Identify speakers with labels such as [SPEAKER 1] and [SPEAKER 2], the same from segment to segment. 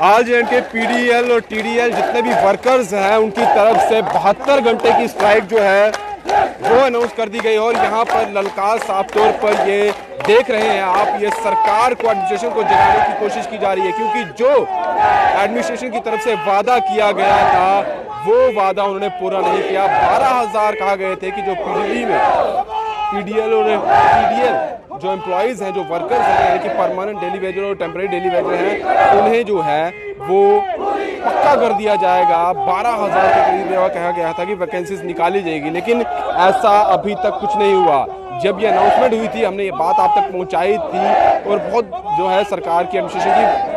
[SPEAKER 1] आज इनके पीडीएल और टीडीएल जितने भी वर्कर्स हैं उनकी तरफ से 72 घंटे की स्ट्राइक जो है वो अनाउंस कर दी गई। और यहाँ पर ललकार साफ तौर पर ये देख रहे हैं आप, ये सरकार को, एडमिनिस्ट्रेशन को जगाने की कोशिश की जा रही है, क्योंकि जो एडमिनिस्ट्रेशन की तरफ से वादा किया गया था वो वादा उन्होंने पूरा नहीं किया। 12,000 कहा गए थे कि जो पीडीएल और टीडीएल जो एम्प्लॉयज़ हैं, जो वर्कर्स हैं, यानी कि परमानेंट डेली वेजर और टेम्परेरी डेली वेजर हैं, उन्हें जो है वो पक्का कर दिया जाएगा। 12,000 के करीब कहा गया था कि वैकेंसीज निकाली जाएगी, लेकिन ऐसा अभी तक कुछ नहीं हुआ। जब ये अनाउंसमेंट हुई थी, हमने ये बात आप तक पहुंचाई थी और बहुत जो है सरकार की एडमिनिस्ट्रेशन की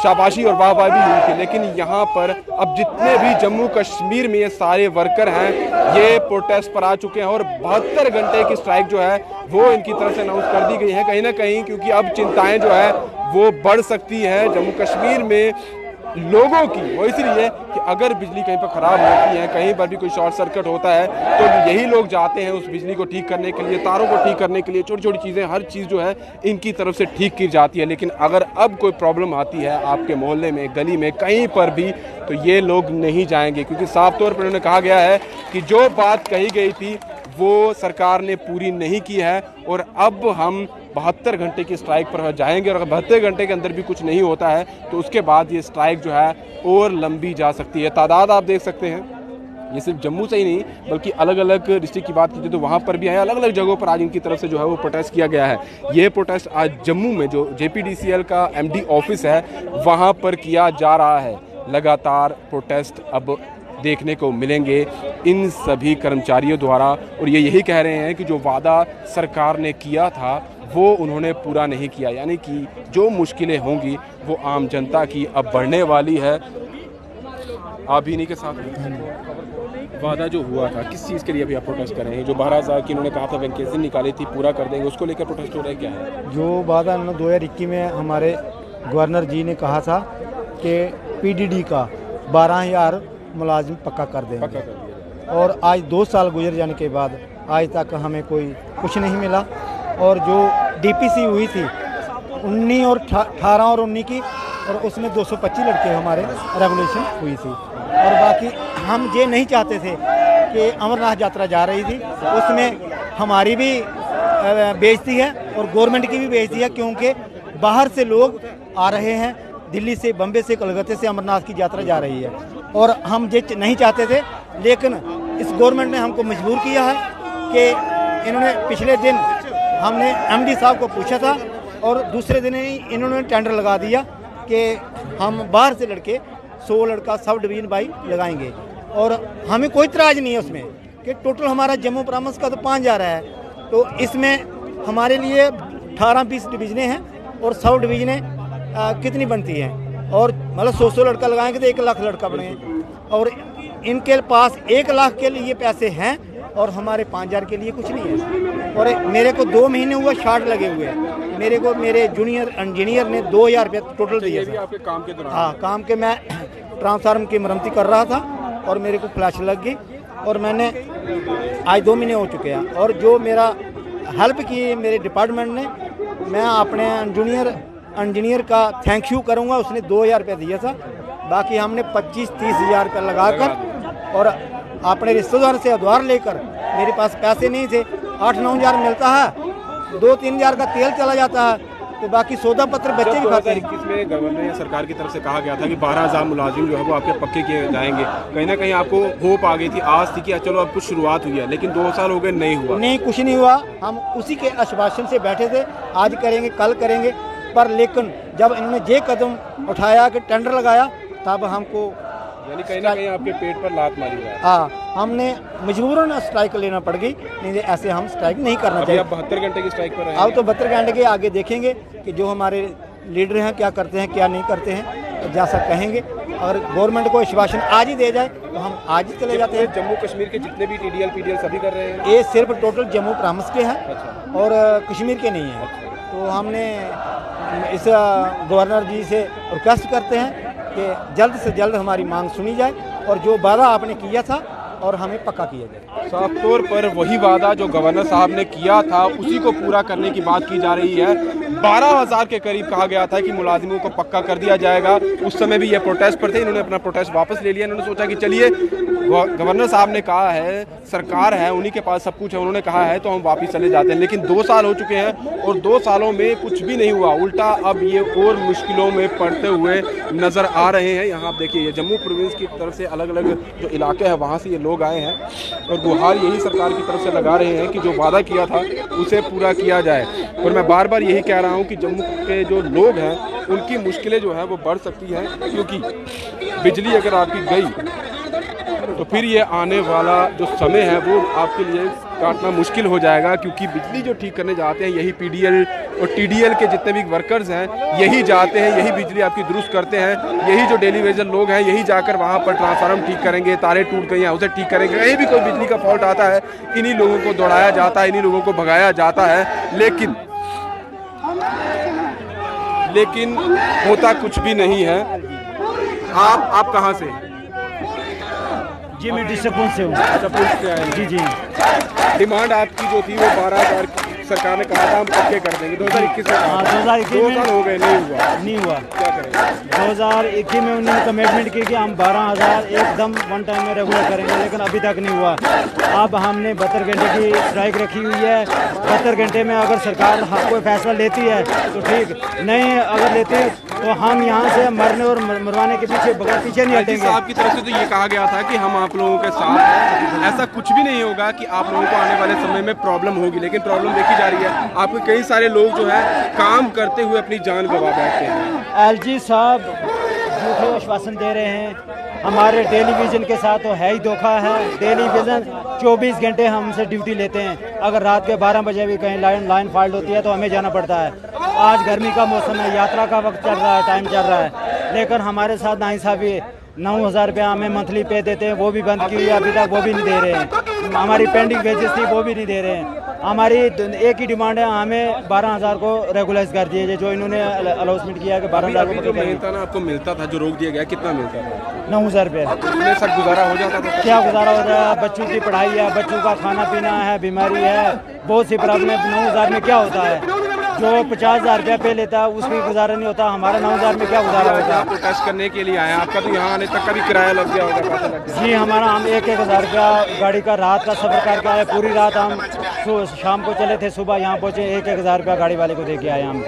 [SPEAKER 1] शाबाशी और वाहवाही भी हुई थी, लेकिन यहाँ पर अब जितने भी जम्मू कश्मीर में ये सारे वर्कर हैं ये प्रोटेस्ट पर आ चुके हैं और 72 घंटे की स्ट्राइक जो है वो इनकी तरफ से अनाउंस कर दी गई है कहीं ना कहीं, क्योंकि अब चिंताएं जो है वो बढ़ सकती है जम्मू कश्मीर में लोगों की। वो इसलिए कि अगर बिजली कहीं पर ख़राब होती है, कहीं पर भी कोई शॉर्ट सर्किट होता है, तो यही लोग जाते हैं उस बिजली को ठीक करने के लिए, तारों को ठीक करने के लिए, छोटी छोटी चीज़ें, हर चीज़ जो है इनकी तरफ से ठीक की जाती है। लेकिन अगर अब कोई प्रॉब्लम आती है आपके मोहल्ले में, गली में, कहीं पर भी, तो ये लोग नहीं जाएंगे, क्योंकि साफ तौर पर उन्होंने कहा गया है कि जो बात कही गई थी वो सरकार ने पूरी नहीं की है और अब हम 72 घंटे की स्ट्राइक पर जाएंगे। और अगर 72 घंटे के अंदर भी कुछ नहीं होता है तो उसके बाद ये स्ट्राइक जो है और लंबी जा सकती है। तादाद आप देख सकते हैं, ये सिर्फ जम्मू से ही नहीं बल्कि अलग अलग डिस्ट्रिक्ट की बात कीजिए तो वहाँ पर भी है, अलग अलग जगहों पर आज इनकी तरफ से जो है वो प्रोटेस्ट किया गया है। ये प्रोटेस्ट आज जम्मू में जो JPDCL का MD ऑफिस है वहाँ पर किया जा रहा है। लगातार प्रोटेस्ट अब देखने को मिलेंगे इन सभी कर्मचारियों द्वारा, और ये यही कह रहे हैं कि जो वादा सरकार ने किया था वो उन्होंने पूरा नहीं किया, यानी कि जो मुश्किलें होंगी वो आम जनता की अब बढ़ने वाली है। आप भी इन्हीं के साथ वादा जो हुआ था किस चीज़ के लिए अभी आप प्रोटेस्ट कर रहे हैं? जो 12,000 की उन्होंने कहा था वैकेंसी निकाली थी पूरा कर देंगे, उसको लेकर प्रोटेस्ट हो रहा है, क्या है?
[SPEAKER 2] जो वादा 2021 में हमारे गवर्नर जी ने कहा था कि PDD का 12,000 मुलाजिम पक्का कर देंगे, और आज 2 साल गुजर जाने के बाद आज तक हमें कोई कुछ नहीं मिला। और जो DPC हुई थी 19 और 18 और 19 की, और उसमें 225 लड़के हमारे रेवोल्यूशन हुई थी। और बाकी हम ये नहीं चाहते थे कि अमरनाथ यात्रा जा रही थी उसमें हमारी भी बेइज्जती है और गवर्नमेंट की भी बेइज्जती है, क्योंकि बाहर से लोग आ रहे हैं, दिल्ली से, बम्बे से, कलकत्ते से अमरनाथ की यात्रा जा रही है और हम ये नहीं चाहते थे। लेकिन इस गवर्नमेंट ने हमको मजबूर किया है कि इन्होंने पिछले दिन हमने MD साहब को पूछा था और दूसरे दिन ही इन्होंने टेंडर लगा दिया कि हम बाहर से लड़के 100 लड़का सब डिवीजन बाई लगाएंगे, और हमें कोई इतराज़ नहीं है उसमें कि टोटल हमारा जम्मू प्रांत का तो 5,000 है, तो इसमें हमारे लिए 18-20 डिवीजनें हैं और 100 डिवीजनें कितनी बनती हैं, और मतलब 100 लड़का लगाएंगे तो 1 लाख लड़का बनेंगे, और इनके पास 1 लाख के लिए पैसे हैं और हमारे 5,000 के लिए कुछ नहीं है। और मेरे को 2 महीने हुआ शार्ट लगे हुए हैं, मेरे को मेरे जूनियर इंजीनियर ने 2,000 रुपये टोटल दिए थे
[SPEAKER 1] आपके काम के दौरान?
[SPEAKER 2] हाँ, काम के मैं ट्रांसफार्मर की मरम्मती कर रहा था और मेरे को फ्लैश लग गई, और मैंने आज 2 महीने हो चुके हैं। और जो मेरा हेल्प की मेरे डिपार्टमेंट ने, मैं अपने इंजीनियर का थैंक यू करूंगा, उसने 2,000 रुपये दिया था, बाकी हमने 25-30 हज़ार रुपये लगाकर और अपने रिश्तेदार से उधार लेकर, मेरे पास पैसे नहीं थे, 8-9 हज़ार मिलता है, 2-3 हज़ार का तेल चला जाता है, तो बाकी सौदा पत्र बच्चे भी खाते हैं।
[SPEAKER 1] 2021 में गवर्नर या सरकार की तरफ से कहा गया था कि 12,000 मुलाजिम जो है वो आपके पक्के किए जाएंगे, कहीं ना कहीं आपको होप आ गई थी, आज थी कि चलो अब कुछ शुरुआत हुई है, लेकिन 2 साल हो गए, नहीं हुआ।
[SPEAKER 2] नहीं, कुछ नहीं हुआ। हम उसी के आश्वासन से बैठे थे, आज करेंगे कल करेंगे, पर लेकिन जब इन्होंने ये कदम उठाया कि टेंडर लगाया, तब हमको
[SPEAKER 1] यानी कहीं ना कहीं आपके पेट पर लात मारी है।
[SPEAKER 2] हाँ, हमने मजबूरन स्ट्राइक लेना पड़ गई, नहीं तो ऐसे हम स्ट्राइक नहीं करना चाहिए।
[SPEAKER 1] अब 72 घंटे की स्ट्राइक पर हैं।
[SPEAKER 2] अब तो 72 घंटे के आगे देखेंगे कि जो हमारे लीडर हैं क्या करते हैं क्या नहीं करते हैं, तो जैसा कहेंगे। अगर गवर्नमेंट को आश्वासन आज ही दे जाए तो हम आज ही चले जाते हैं।
[SPEAKER 1] जम्मू कश्मीर के जितने भी TDL PDL सभी कर रहे हैं?
[SPEAKER 2] ये सिर्फ टोटल जम्मू प्रांत के हैं।
[SPEAKER 1] अच्छा।
[SPEAKER 2] और कश्मीर के नहीं हैं। तो हमने इस गवर्नर जी से रिक्वेस्ट करते हैं कि जल्द से जल्द हमारी मांग सुनी जाए, और जो वादा आपने किया था और हमें पक्का किया जाए।
[SPEAKER 1] साफ तौर पर वही वादा जो गवर्नर साहब ने किया था उसी को पूरा करने की बात की जा रही है। 12,000 के करीब कहा गया था कि मुलाजिमों को पक्का कर दिया जाएगा। उस समय भी ये प्रोटेस्ट पर थे, इन्होंने अपना प्रोटेस्ट वापस ले लिया। इन्होंने सोचा कि चलिए गवर्नर साहब ने कहा है, सरकार है, उन्हीं के पास सब कुछ है, उन्होंने कहा है तो हम वापस चले जाते हैं। लेकिन 2 साल हो चुके हैं और 2 सालों में कुछ भी नहीं हुआ, उल्टा अब ये और मुश्किलों में पड़ते हुए नज़र आ रहे हैं। यहाँ आप देखिए, ये जम्मू प्रोविंस की तरफ से अलग अलग जो इलाके हैं वहाँ से ये लोग आए हैं और गुहार यही सरकार की तरफ से लगा रहे हैं कि जो वादा किया था उसे पूरा किया जाए। और मैं बार बार यही कह रहा हूँ कि जम्मू के जो लोग हैं उनकी मुश्किलें जो हैं वो बढ़ सकती हैं, क्योंकि बिजली अगर आपकी गई तो फिर ये आने वाला जो समय है वो आपके लिए काटना मुश्किल हो जाएगा। क्योंकि बिजली जो ठीक करने जाते हैं यही पीडीएल और टीडीएल के जितने भी वर्कर्स हैं यही जाते हैं, यही बिजली आपकी दुरुस्त करते हैं। यही जो डेली वेजर लोग हैं यही जाकर वहाँ पर ट्रांसफार्मर ठीक करेंगे, तारे टूट गई हैं उसे ठीक करेंगे। कहीं भी कोई बिजली का फॉल्ट आता है इन्हीं लोगों को दौड़ाया जाता है, इन्हीं लोगों को भगाया जाता है। लेकिन होता कुछ भी नहीं है। आप कहाँ से?
[SPEAKER 2] जी मैं डिस्टर्बेंस से हूँ।
[SPEAKER 1] अच्छा, पुलिस से आए?
[SPEAKER 2] जी जी।
[SPEAKER 1] डिमांड आपकी जो थी वो 12,000 सरकार ने कहा था हम पक्के कर देंगे। 2021 में
[SPEAKER 2] हाँ 2021
[SPEAKER 1] 2 साल हो गए, नहीं हुआ।
[SPEAKER 2] क्या करेंगे? 2021 में उन्होंने कमिटमेंट की कि हम 12,000 एकदम वन टाइम में रेगुलर करेंगे, लेकिन अभी तक नहीं हुआ। अब हमने 72 घंटे की स्ट्राइक रखी हुई है। 72 घंटे में अगर सरकार कोई फैसला लेती है तो ठीक, नहीं अगर लेती तो हम यहाँ से मरने और मरवाने के पीछे नहीं हटेंगे।
[SPEAKER 1] साहब की तरफ से तो ये कहा गया था कि हम आप लोगों के साथ हैं, ऐसा कुछ भी नहीं होगा कि आप लोगों को आने वाले समय में प्रॉब्लम होगी। लेकिन प्रॉब्लम देखी जा रही है, आपके कई सारे लोग जो है काम करते हुए अपनी जान गंवा बैठते हैं।
[SPEAKER 2] एलजी साहब झूठे आश्वासन दे रहे हैं। हमारे टेलीविज़न के साथ तो है ही धोखा है। टेलीविज़न 24 घंटे हमसे ड्यूटी लेते हैं। अगर रात के 12 बजे भी कहीं लाइन फॉल्ट होती है तो हमें जाना पड़ता है। आज गर्मी का मौसम है, यात्रा का वक्त चल रहा है, टाइम चल रहा है, लेकिन हमारे साथ नाइंसाफ़ी 9,000 रुपया हमें मंथली पे देते हैं, वो भी बंद की हुई है, अभी तक वो भी नहीं दे रहे हैं। हमारी पेंडिंग वेजेस थी वो भी नहीं दे रहे हैं। हमारी एक ही डिमांड है, हमें 12,000 को रेगुलाइज कर दिए, जो इन्होंने अनाउंसमेंट किया है कि 12,000 को
[SPEAKER 1] मिलता ना आपको मिलता था, जो रोक दिया गया कितना मिलता था?
[SPEAKER 2] 9,000 रुपये।
[SPEAKER 1] इतने सब गुजारा हो जाता था?
[SPEAKER 2] क्या गुजारा हो रहा है? बच्चों की पढ़ाई है, बच्चों का खाना पीना है, बीमारी है, बहुत सी प्रॉब्लम है। 9,000 में क्या होता है? जो 50,000 रुपया पे लेता है उसकी गुजारा नहीं होता, हमारा 9,000 में क्या गुजारा होता है?
[SPEAKER 1] प्रोटेस्ट करने के लिए आए, आपका तो यहाँ आने तक का भी किराया लग गया होगा, पैसा लग गया?
[SPEAKER 2] जी हमारा, हम 1,000 रुपया गाड़ी का रात का सफर करके आए। पूरी रात हम शाम को चले थे, सुबह यहाँ पहुँचे, 1,000 रुपया गाड़ी वाले को दे के आए हम,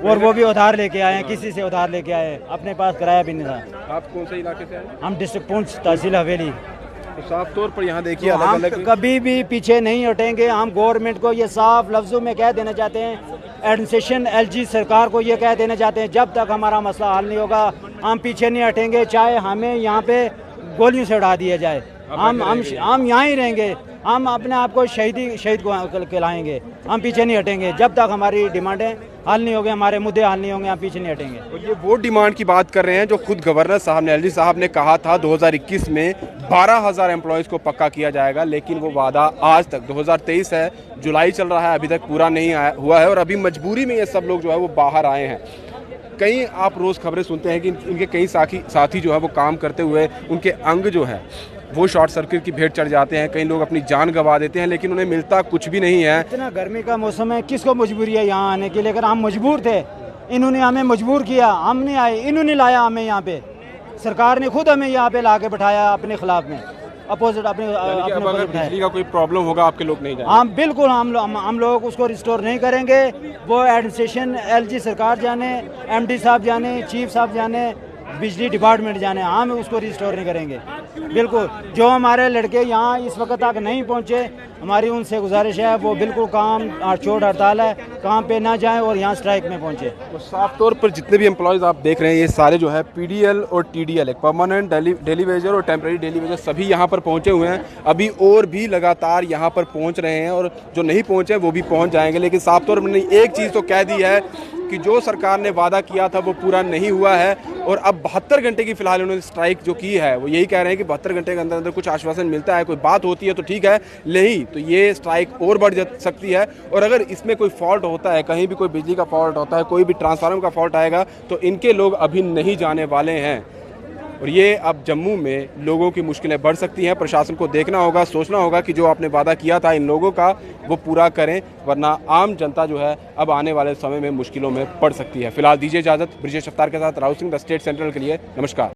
[SPEAKER 2] और वो भी उधार लेके आए हैं, किसी से उधार लेके आए, अपने पास किराया भी नहीं था।
[SPEAKER 1] आप कौन से इलाके से आए?
[SPEAKER 2] हम डिस्ट्रिक्ट पुंछ, तहसील हवेली।
[SPEAKER 1] तो साफ तौर पर यहाँ देखिए
[SPEAKER 2] हम
[SPEAKER 1] अलग-अलग
[SPEAKER 2] कभी भी पीछे नहीं हटेंगे। हम गवर्नमेंट को ये साफ लफ्जों में कह देना चाहते हैं, एडमिनिस्ट्रेशन एलजी सरकार को ये कह देना चाहते हैं, जब तक हमारा मसला हल नहीं होगा हम पीछे नहीं हटेंगे। चाहे हमें यहाँ पे गोलियों से उड़ा दिया जाए, हम यहाँ ही रहेंगे। हम अपने आप को शहीद को कहलाएंगे। हम पीछे नहीं हटेंगे जब तक हमारी डिमांडें हल नहीं होंगे, हमारे मुद्दे हल नहीं होंगे, हम पीछे नहीं हटेंगे।
[SPEAKER 1] और ये वो डिमांड की बात कर रहे हैं जो खुद गवर्नर साहब ने, एलजी साहब ने कहा था 2021 में 12,000 एम्प्लॉयज़ को पक्का किया जाएगा। लेकिन वो वादा आज तक, 2023 है, जुलाई चल रहा है, अभी तक पूरा नहीं हुआ है। और अभी मजबूरी में ये सब लोग जो है वो बाहर आए हैं। कई आप रोज़ खबरें सुनते हैं कि इनके कई साथी जो है वो काम करते हुए उनके अंग जो है वो शॉर्ट सर्किट की भेंट चढ़ जाते हैं, कई लोग अपनी जान गंवा देते हैं, लेकिन उन्हें मिलता कुछ भी नहीं है।
[SPEAKER 2] इतना गर्मी का मौसम है, किसको मजबूरी है यहाँ आने की? लेकिन हम मजबूर थे, इन्होंने हमें मजबूर किया, हम नहीं आए, इन्होंने लाया हमें यहाँ पे। सरकार ने खुद हमें यहाँ पे ला के बैठाया अपने खिलाफ में, अपोजिट अपने
[SPEAKER 1] अगर बिजली का कोई प्रॉब्लम होगा आपके लोग नहीं जाएंगे?
[SPEAKER 2] हम बिल्कुल हम लोग उसको रिस्टोर नहीं करेंगे। वो एडमिनिस्ट्रेशन एलजी सरकार जाने, एमडी साहब जाने, चीफ साहब जाने, बिजली डिपार्टमेंट जाने, हम उसको रिस्टोर नहीं करेंगे बिल्कुल। जो हमारे लड़के यहाँ इस वक्त तक नहीं पहुँचे, हमारी उनसे गुजारिश है वो बिल्कुल काम छोड़ हड़ताल है, काम पे ना जाएं और यहाँ स्ट्राइक में पहुँचे।
[SPEAKER 1] तो साफ तौर पर जितने भी एम्प्लॉयज़ आप देख रहे हैं ये सारे जो है पीडीएल और टीडीएल, एक परमानेंट डेली वेजर और टेम्परेरी डेली वेजर, सभी यहाँ पर पहुँचे हुए हैं। अभी और भी लगातार यहाँ पर पहुँच रहे हैं और जो नहीं पहुँचे वो भी पहुँच जाएंगे। लेकिन साफ तौर पर एक चीज़ तो कह दी है कि जो सरकार ने वादा किया था वो पूरा नहीं हुआ है। और अब 72 घंटे की फिलहाल उन्होंने स्ट्राइक जो की है वो यही कह रहे हैं कि 72 घंटे के अंदर अंदर कुछ आश्वासन मिलता है, कोई बात होती है तो ठीक है, नहीं तो ये स्ट्राइक और बढ़ सकती है। और अगर इसमें कोई फॉल्ट होता है, कहीं भी कोई बिजली का फॉल्ट होता है, कोई भी ट्रांसफार्मर का फॉल्ट आएगा, तो इनके लोग अभी नहीं जाने वाले हैं। और ये अब जम्मू में लोगों की मुश्किलें बढ़ सकती हैं। प्रशासन को देखना होगा, सोचना होगा कि जो आपने वादा किया था इन लोगों का वो पूरा करें, वरना आम जनता जो है अब आने वाले समय में मुश्किलों में पड़ सकती है। फिलहाल दीजिए इजाज़त। ब्रिजेश अफ्तार के साथ Rahul Singh, the state central के लिए नमस्कार।